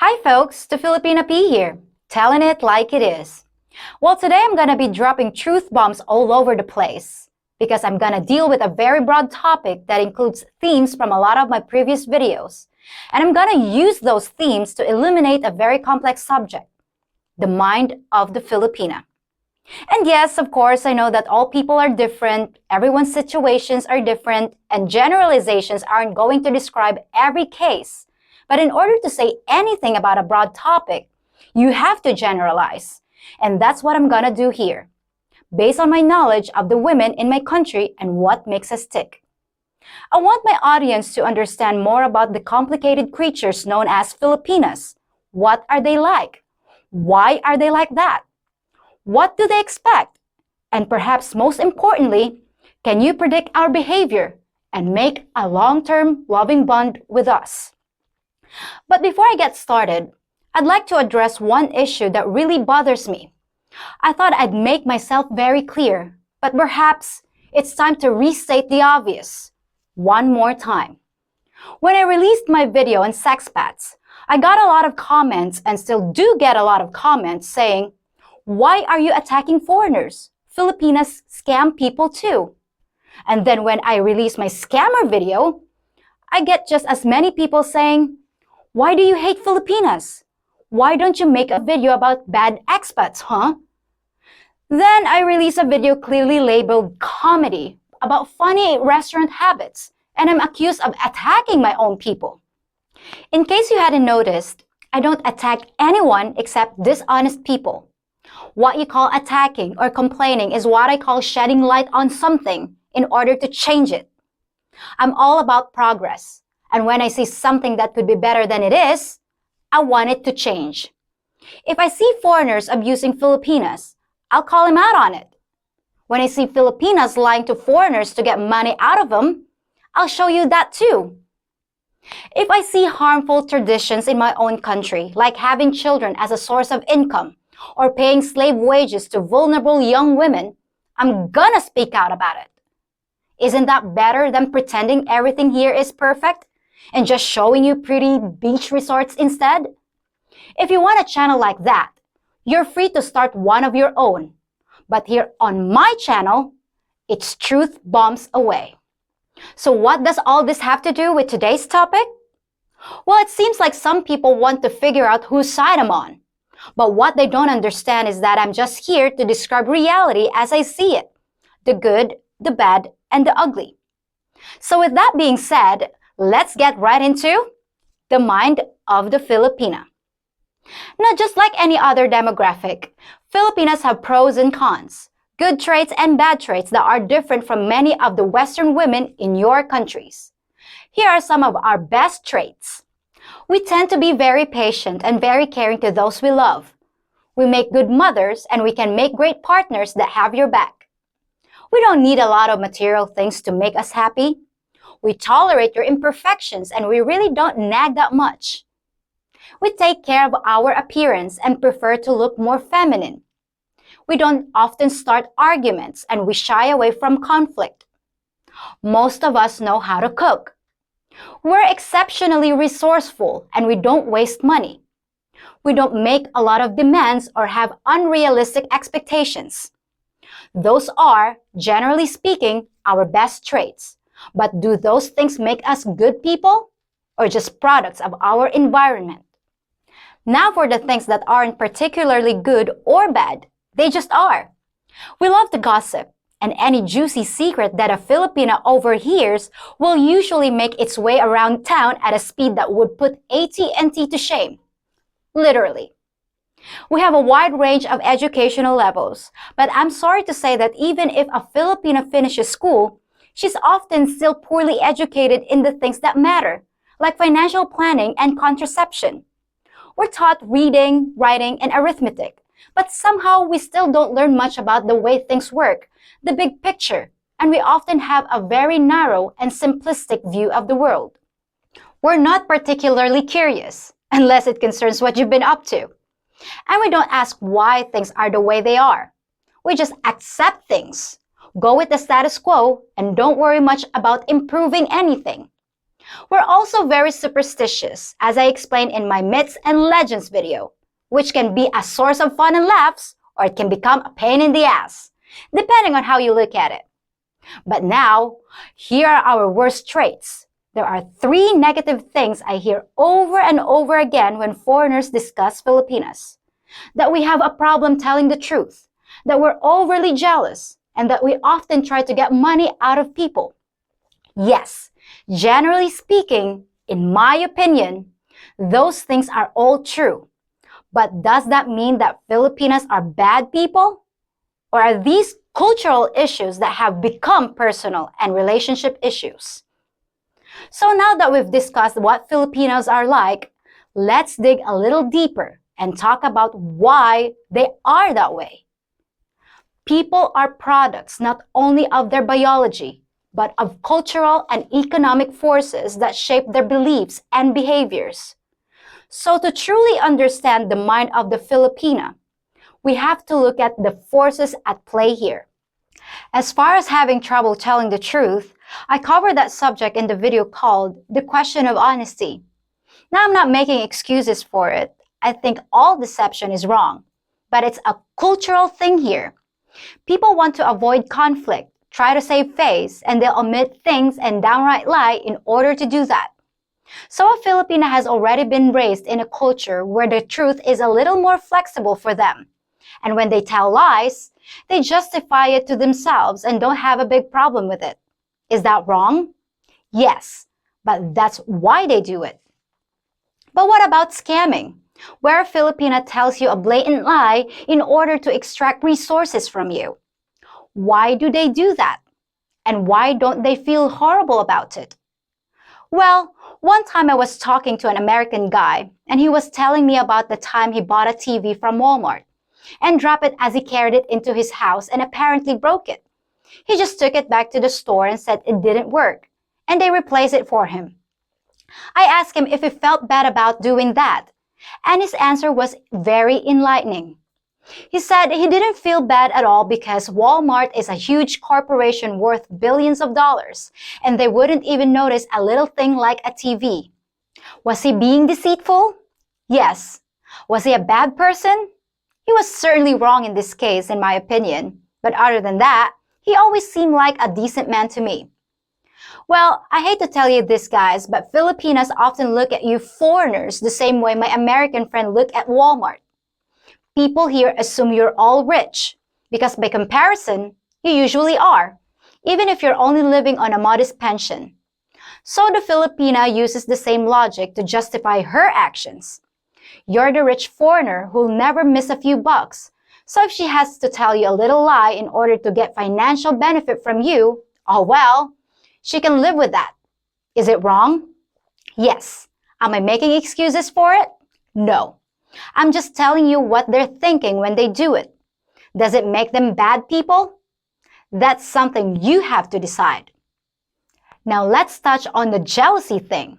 Hi folks, the Filipina P here, telling it like it is. Well, today I'm gonna be dropping truth bombs all over the place because I'm gonna deal with a very broad topic that includes themes from a lot of my previous videos. And I'm gonna use those themes to illuminate a very complex subject, the mind of the Filipina. And yes, of course, I know that all people are different, everyone's situations are different, and generalizations aren't going to describe every case. But in order to say anything about a broad topic, you have to generalize. And that's what I'm gonna do here, based on my knowledge of the women in my country and what makes us tick. I want my audience to understand more about the complicated creatures known as Filipinas. What are they like? Why are they like that? What do they expect? And perhaps most importantly, can you predict our behavior and make a long-term loving bond with us? But before I get started, I'd like to address one issue that really bothers me. I thought I'd make myself very clear, but perhaps it's time to restate the obvious one more time. When I released my video on sex pets, I got a lot of comments and still do get a lot of comments saying, "Why are you attacking foreigners? Filipinas scam people too." And then when I release my scammer video, I get just as many people saying, "Why do you hate Filipinas? Why don't you make a video about bad expats, huh?" Then I release a video clearly labeled comedy about funny restaurant habits, and I'm accused of attacking my own people. In case you hadn't noticed, I don't attack anyone except dishonest people. What you call attacking or complaining is what I call shedding light on something in order to change it. I'm all about progress, and when I see something that could be better than it is, I want it to change. If I see foreigners abusing Filipinas, I'll call them out on it. When I see Filipinas lying to foreigners to get money out of them, I'll show you that too. If I see harmful traditions in my own country, like having children as a source of income, or paying slave wages to vulnerable young women, I'm gonna speak out about it. Isn't that better than pretending everything here is perfect and just showing you pretty beach resorts instead? If you want a channel like that, you're free to start one of your own. But here on my channel, it's truth bombs away. So what does all this have to do with today's topic? Well, it seems like some people want to figure out whose side I'm on. But what they don't understand is that I'm just here to describe reality as I see it. The good, the bad, and the ugly. So with that being said, let's get right into the mind of the Filipina. Now, just like any other demographic, Filipinas have pros and cons, good traits and bad traits that are different from many of the Western women in your countries. Here are some of our best traits. We tend to be very patient and very caring to those we love. We make good mothers and we can make great partners that have your back. We don't need a lot of material things to make us happy. We tolerate your imperfections and we really don't nag that much. We take care of our appearance and prefer to look more feminine. We don't often start arguments and we shy away from conflict. Most of us know how to cook. We're exceptionally resourceful and we don't waste money. We don't make a lot of demands or have unrealistic expectations. Those are, generally speaking, our best traits. But do those things make us good people or just products of our environment? Now for the things that aren't particularly good or bad, they just are. We love to gossip. And any juicy secret that a Filipina overhears will usually make its way around town at a speed that would put AT&T to shame. Literally. We have a wide range of educational levels, but I'm sorry to say that even if a Filipina finishes school, she's often still poorly educated in the things that matter, like financial planning and contraception. We're taught reading, writing, and arithmetic, but somehow we still don't learn much about the way things work, the big picture, and we often have a very narrow and simplistic view of the world. We're not particularly curious, unless it concerns what you've been up to. And we don't ask why things are the way they are. We just accept things, go with the status quo, and don't worry much about improving anything. We're also very superstitious, as I explained in my Myths and Legends video, which can be a source of fun and laughs, or it can become a pain in the ass, depending on how you look at it. But now, here are our worst traits. There are 3 negative things I hear over and over again when foreigners discuss Filipinas. That we have a problem telling the truth, that we're overly jealous, and that we often try to get money out of people. Yes, generally speaking, in my opinion, those things are all true. But does that mean that Filipinos are bad people? Or are these cultural issues that have become personal and relationship issues? So now that we've discussed what Filipinos are like, let's dig a little deeper and talk about why they are that way. People are products not only of their biology, but of cultural and economic forces that shape their beliefs and behaviors. So to truly understand the mind of the Filipina, we have to look at the forces at play here. As far as having trouble telling the truth, I covered that subject in the video called The Question of Honesty. Now I'm not making excuses for it. I think all deception is wrong, but it's a cultural thing here. People want to avoid conflict, try to save face, and they'll omit things and downright lie in order to do that. So a Filipina has already been raised in a culture where the truth is a little more flexible for them. And when they tell lies, they justify it to themselves and don't have a big problem with it. Is that wrong? Yes, but that's why they do it. But what about scamming, where a Filipina tells you a blatant lie in order to extract resources from you? Why do they do that? And why don't they feel horrible about it? Well, one time I was talking to an American guy, and he was telling me about the time he bought a TV from Walmart and dropped it as he carried it into his house and apparently broke it. He just took it back to the store and said it didn't work, and they replaced it for him. I asked him if he felt bad about doing that, and his answer was very enlightening. He said he didn't feel bad at all because Walmart is a huge corporation worth billions of dollars, and they wouldn't even notice a little thing like a TV. Was he being deceitful? Yes. Was he a bad person? He was certainly wrong in this case, in my opinion. But other than that, he always seemed like a decent man to me. Well, I hate to tell you this, guys, but Filipinas often look at you foreigners the same way my American friend looked at Walmart. People here assume you're all rich, because by comparison, you usually are, even if you're only living on a modest pension. So the Filipina uses the same logic to justify her actions. You're the rich foreigner who'll never miss a few bucks. So if she has to tell you a little lie in order to get financial benefit from you, oh well, she can live with that. Is it wrong? Yes. Am I making excuses for it? No. I'm just telling you what they're thinking when they do it. Does it make them bad people? That's something you have to decide. Now let's touch on the jealousy thing.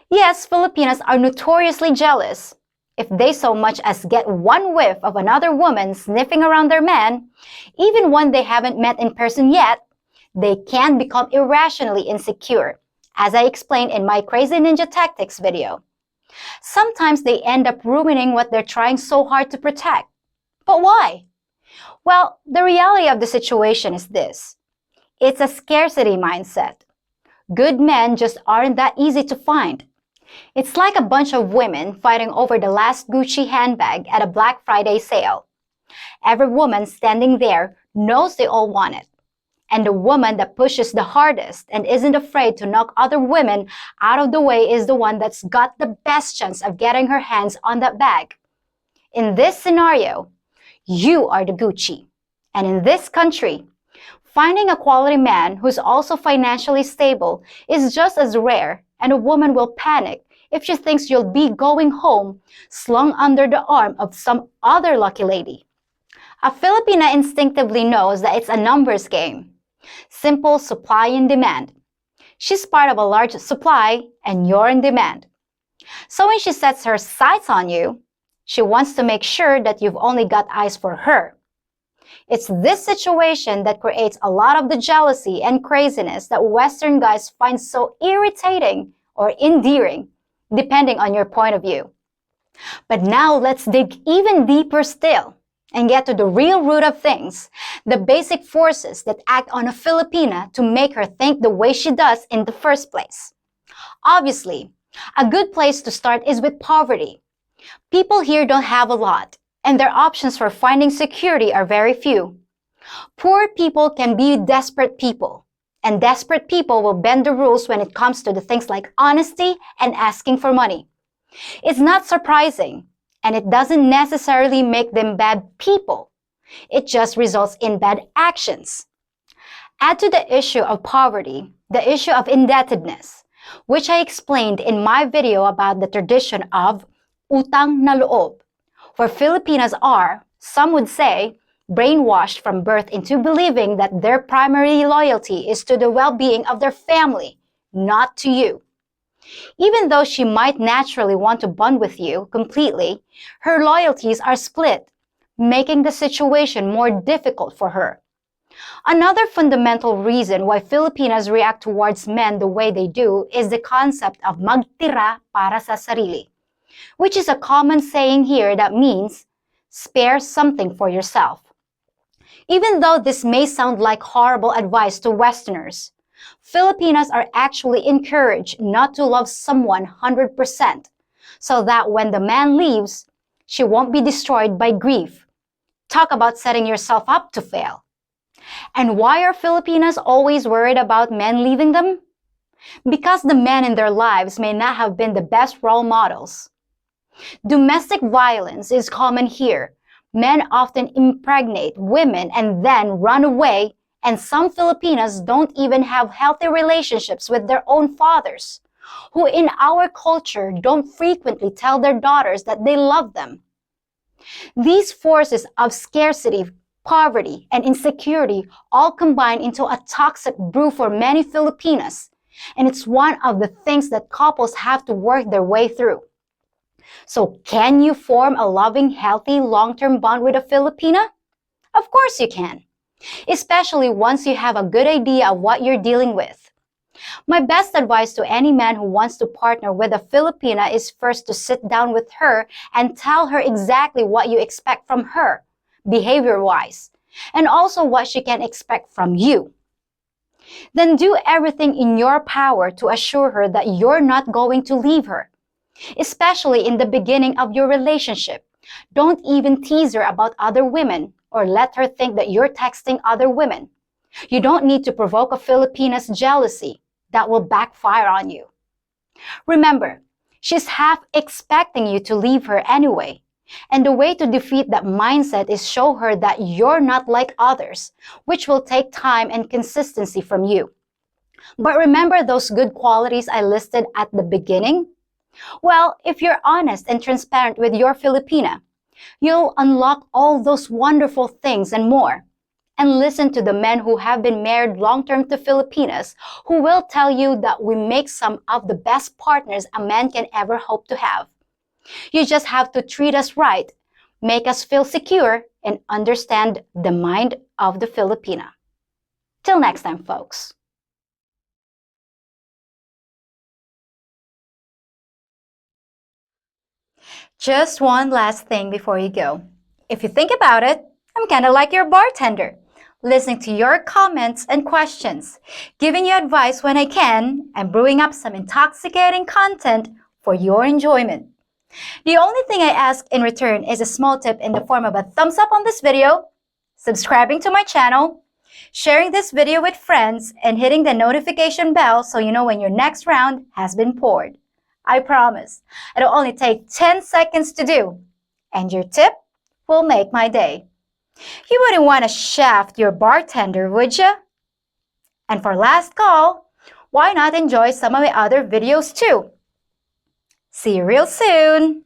Yes, Filipinas are notoriously jealous. If they so much as get one whiff of another woman sniffing around their man, even one they haven't met in person yet, they can become irrationally insecure, as I explained in my Crazy Ninja Tactics video. Sometimes they end up ruining what they're trying so hard to protect. But why? Well, the reality of the situation is this. It's a scarcity mindset. Good men just aren't that easy to find. It's like a bunch of women fighting over the last Gucci handbag at a Black Friday sale. Every woman standing there knows they all want it. And the woman that pushes the hardest and isn't afraid to knock other women out of the way is the one that's got the best chance of getting her hands on that bag. In this scenario, you are the Gucci. And in this country, finding a quality man who's also financially stable is just as rare, and a woman will panic if she thinks you'll be going home slung under the arm of some other lucky lady. A Filipina instinctively knows that it's a numbers game. Simple supply and demand. She's part of a large supply and you're in demand. So when she sets her sights on you, she wants to make sure that you've only got eyes for her. It's this situation that creates a lot of the jealousy and craziness that Western guys find so irritating or endearing, depending on your point of view. But now let's dig even deeper still and get to the real root of things, the basic forces that act on a Filipina to make her think the way she does in the first place. Obviously, a good place to start is with poverty. People here don't have a lot, and their options for finding security are very few. Poor people can be desperate people, and desperate people will bend the rules when it comes to the things like honesty and asking for money. It's not surprising, and it doesn't necessarily make them bad people. It just results in bad actions. Add to the issue of poverty, the issue of indebtedness, which I explained in my video about the tradition of utang na loob, where Filipinas are, some would say, brainwashed from birth into believing that their primary loyalty is to the well-being of their family, not to you. Even though she might naturally want to bond with you completely, her loyalties are split, making the situation more difficult for her. Another fundamental reason why Filipinas react towards men the way they do is the concept of magtira para sa sarili, which is a common saying here that means spare something for yourself. Even though this may sound like horrible advice to Westerners, Filipinas are actually encouraged not to love someone 100%, so that when the man leaves, she won't be destroyed by grief. Talk about setting yourself up to fail. And why are Filipinas always worried about men leaving them? Because the men in their lives may not have been the best role models. Domestic violence is common here. Men often impregnate women and then run away, and some Filipinas don't even have healthy relationships with their own fathers, who in our culture don't frequently tell their daughters that they love them. These forces of scarcity, poverty, and insecurity all combine into a toxic brew for many Filipinas, and it's one of the things that couples have to work their way through. So can you form a loving, healthy, long-term bond with a Filipina? Of course you can, especially once you have a good idea of what you're dealing with. My best advice to any man who wants to partner with a Filipina is first to sit down with her and tell her exactly what you expect from her, behavior-wise, and also what she can expect from you. Then do everything in your power to assure her that you're not going to leave her, especially in the beginning of your relationship. Don't even tease her about other women or let her think that you're texting other women. You don't need to provoke a Filipina's jealousy. That will backfire on you. Remember, she's half expecting you to leave her anyway. And the way to defeat that mindset is show her that you're not like others, which will take time and consistency from you. But remember those good qualities I listed at the beginning? Well, if you're honest and transparent with your Filipina, you'll unlock all those wonderful things and more. And listen to the men who have been married long-term to Filipinas who will tell you that we make some of the best partners a man can ever hope to have. You just have to treat us right, make us feel secure, and understand the mind of the Filipina. Till next time, folks. Just one last thing before you go. If you think about it, I'm kind of like your bartender, listening to your comments and questions, giving you advice when I can, and brewing up some intoxicating content for your enjoyment. The only thing I ask in return is a small tip in the form of a thumbs up on this video, subscribing to my channel, sharing this video with friends, and hitting the notification bell so you know when your next round has been poured. I promise, it'll only take 10 seconds to do, and your tip will make my day. You wouldn't want to shaft your bartender, would you? And for last call, why not enjoy some of my other videos too? See you real soon!